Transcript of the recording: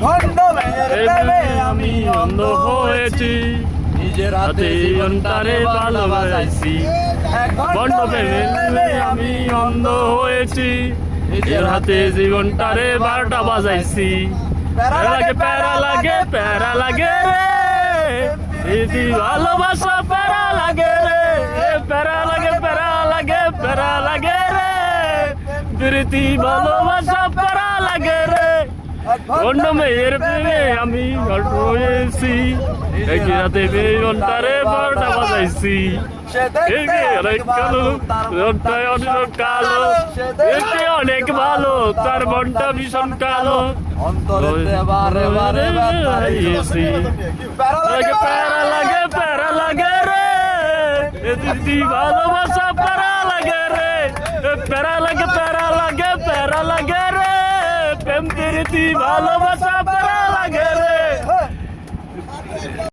ভণ্ড মেয়ের প্রেমে আমি অন্ধ হয়েছি, নিজের হাতে জীবনটারে ভালোবাসাইছি। ভণ্ড প্রেমে আমি অন্ধ হয়েছি, নিজের হাতে জীবনটারে 12টা বাজাইছি। প্যারা লাগে প্যারা লাগে প্যারা লাগে রে, দিদি ভালোবাসা প্যারা লাগে রে, প্যারা লাগে প্যারা লাগে প্যারা লাগে রে, প্রীতি ভালোবাসা প্যারা লাগে রে। অন্য মেয়ের প্রেমে আমি অন্ধ হয়েছি, একই রাতে জীবনটারে 12টা বাজাইছি। সে দেখতে অনেক কালো, রোগটায় অনেক কালো, দেখতে অনেক ভালো, তার মনটা ভীষণ কালো। অন্তরেতে বারে বারে বাড়িয়েছি। প্যারা লাগে প্যারা লাগে রে, দিদি ভালোবাসা প্যারা লাগে রে, প্যারা লাগে প্যারা লাগে প্যারা লাগে রে, প্রেম প্রীতি ভালোবাসা